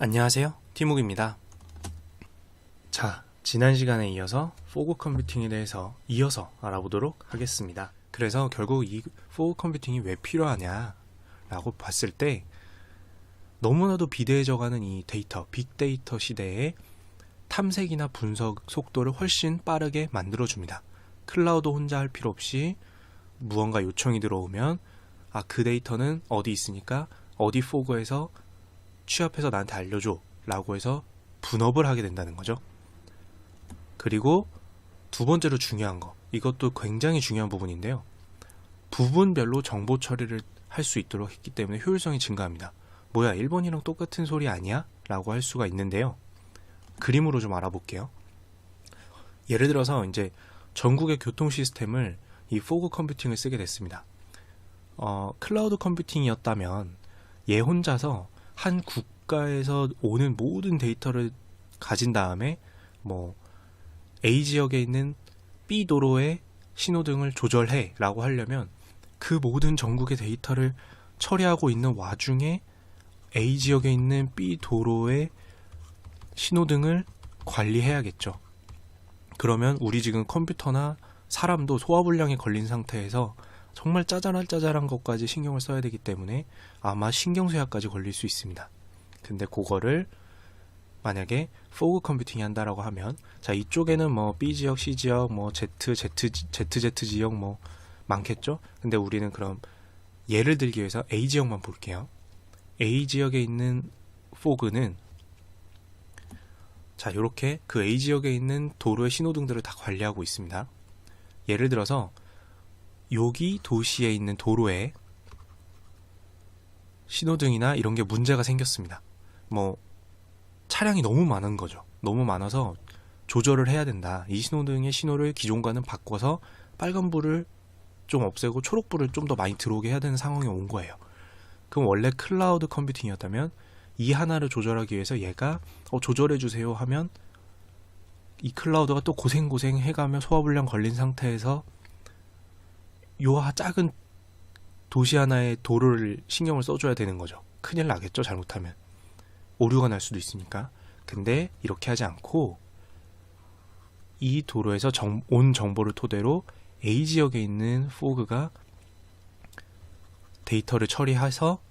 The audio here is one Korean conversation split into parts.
안녕하세요, 티묵입니다. 자, 지난 시간에 이어서 포그 컴퓨팅에 대해서 이어서 알아보도록 하겠습니다. 그래서 결국 이 포그 컴퓨팅이 왜 필요하냐 라고 봤을 때 너무나도 비대해져가는 이 데이터, 빅데이터 시대에 탐색이나 분석 속도를 훨씬 빠르게 만들어줍니다. 클라우드 혼자 할 필요 없이 무언가 요청이 들어오면 그 데이터는 어디 있으니까 어디 포그에서 취합해서 나한테 알려줘 라고 해서 분업을 하게 된다는 거죠. 그리고 두 번째로 중요한 거, 이것도 굉장히 중요한 부분인데요. 부분별로 정보 처리를 할 수 있도록 했기 때문에 효율성이 증가합니다. 뭐야, 1번이랑 똑같은 소리 아니야? 라고 할 수가 있는데요. 그림으로 좀 알아볼게요. 예를 들어서 이제 전국의 교통 시스템을 이 포그 컴퓨팅을 쓰게 됐습니다. 클라우드 컴퓨팅이었다면 얘 혼자서 한 국가에서 오는 모든 데이터를 가진 다음에 A 지역에 있는 B 도로의 신호등을 조절해 라고 하려면 그 모든 전국의 데이터를 처리하고 있는 와중에 A 지역에 있는 B 도로의 신호등을 관리해야겠죠. 그러면 우리 지금 컴퓨터나 사람도 소화불량에 걸린 상태에서 정말 짜잘한 것까지 신경을 써야 되기 때문에 아마 신경쇠약까지 걸릴 수 있습니다. 근데 그거를 만약에 포그 컴퓨팅이 한다라고 하면, 자, 이쪽에는 B 지역, C 지역, ZZ 지역 많겠죠? 근데 우리는 그럼 예를 들기 위해서 A 지역만 볼게요. A 지역에 있는 포그는 자, 요렇게 그 A 지역에 있는 도로의 신호등들을 다 관리하고 있습니다. 예를 들어서 여기 도시에 있는 도로에 신호등이나 이런 게 문제가 생겼습니다. 차량이 너무 많은 거죠. 너무 많아서 조절을 해야 된다. 이 신호등의 신호를 기존과는 바꿔서 빨간불을 좀 없애고 초록불을 좀 더 많이 들어오게 해야 되는 상황이 온 거예요. 그럼 원래 클라우드 컴퓨팅이었다면 이 하나를 조절하기 위해서 얘가 조절해주세요 하면 이 클라우드가 또 고생 해가며 소화불량 걸린 상태에서 요 작은 도시 하나의 도로를 신경을 써줘야 되는 거죠. 큰일 나겠죠, 잘못하면. 오류가 날 수도 있으니까. 근데 이렇게 하지 않고 이 도로에서 온 정보를 토대로 A 지역에 있는 포그가 데이터를 처리해서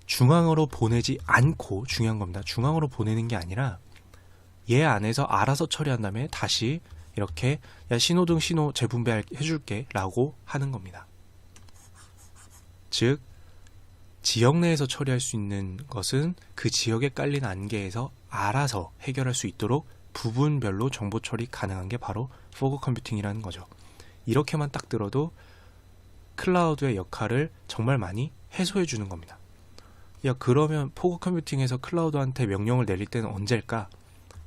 중앙으로 보내지 않고, 중요한 겁니다. 중앙으로 보내는 게 아니라 얘 안에서 알아서 처리한 다음에 다시 이렇게 신호등 신호 재분배해줄게 라고 하는 겁니다. 즉 지역 내에서 처리할 수 있는 것은 그 지역에 깔린 안개에서 알아서 해결할 수 있도록 부분별로 정보 처리 가능한 게 바로 포그 컴퓨팅이라는 거죠. 이렇게만 딱 들어도 클라우드의 역할을 정말 많이 해소해 주는 겁니다. 그러면 포그 컴퓨팅에서 클라우드한테 명령을 내릴 때는 언제일까?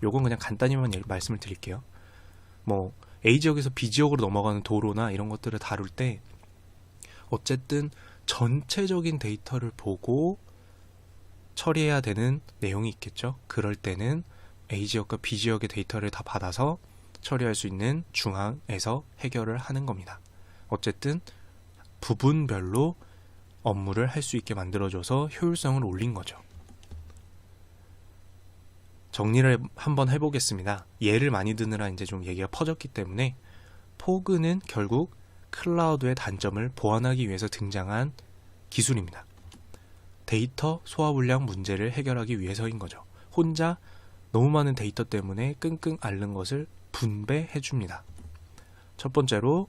요건 그냥 간단히만 말씀을 드릴게요. A 지역에서 B 지역으로 넘어가는 도로나 이런 것들을 다룰 때 어쨌든 전체적인 데이터를 보고 처리해야 되는 내용이 있겠죠. 그럴 때는 A 지역과 B 지역의 데이터를 다 받아서 처리할 수 있는 중앙에서 해결을 하는 겁니다. 어쨌든 부분별로 업무를 할 수 있게 만들어줘서 효율성을 올린 거죠. 정리를 한번 해보겠습니다. 예를 많이 드느라 이제 좀 얘기가 퍼졌기 때문에 포그는 결국 클라우드의 단점을 보완하기 위해서 등장한 기술입니다. 데이터 소화불량 문제를 해결하기 위해서인 거죠. 혼자 너무 많은 데이터 때문에 끙끙 앓는 것을 분배해줍니다. 첫 번째로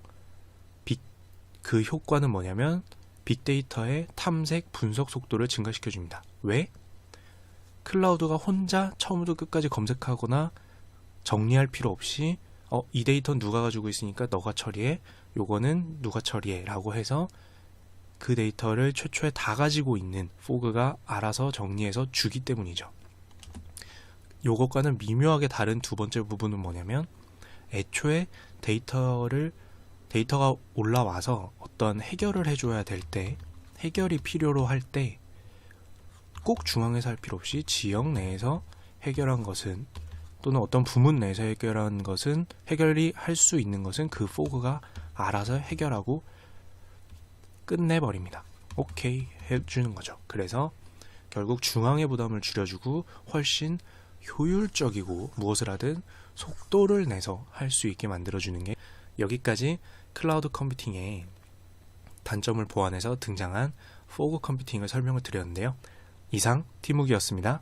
그 효과는 뭐냐면 빅데이터의 탐색 분석 속도를 증가시켜줍니다. 왜? 클라우드가 혼자 처음부터 끝까지 검색하거나 정리할 필요 없이 이 데이터는 누가 가지고 있으니까 너가 처리해, 요거는 누가 처리해 라고 해서 그 데이터를 최초에 다 가지고 있는 포그가 알아서 정리해서 주기 때문이죠. 요것과는 미묘하게 다른 두 번째 부분은 뭐냐면 애초에 데이터가 올라와서 어떤 해결을 해줘야 될 때, 해결이 필요로 할 때 꼭 중앙에서 할 필요 없이 지역 내에서 해결한 것은, 또는 어떤 부문 내에서 해결한 것은, 해결이 할 수 있는 것은 그 포그가 알아서 해결하고 끝내버립니다. 오케이 해주는 거죠. 그래서 결국 중앙의 부담을 줄여주고 훨씬 효율적이고 무엇을 하든 속도를 내서 할 수 있게 만들어주는 게, 여기까지 클라우드 컴퓨팅의 단점을 보완해서 등장한 포그 컴퓨팅을 설명을 드렸는데요. 이상 티묵이었습니다.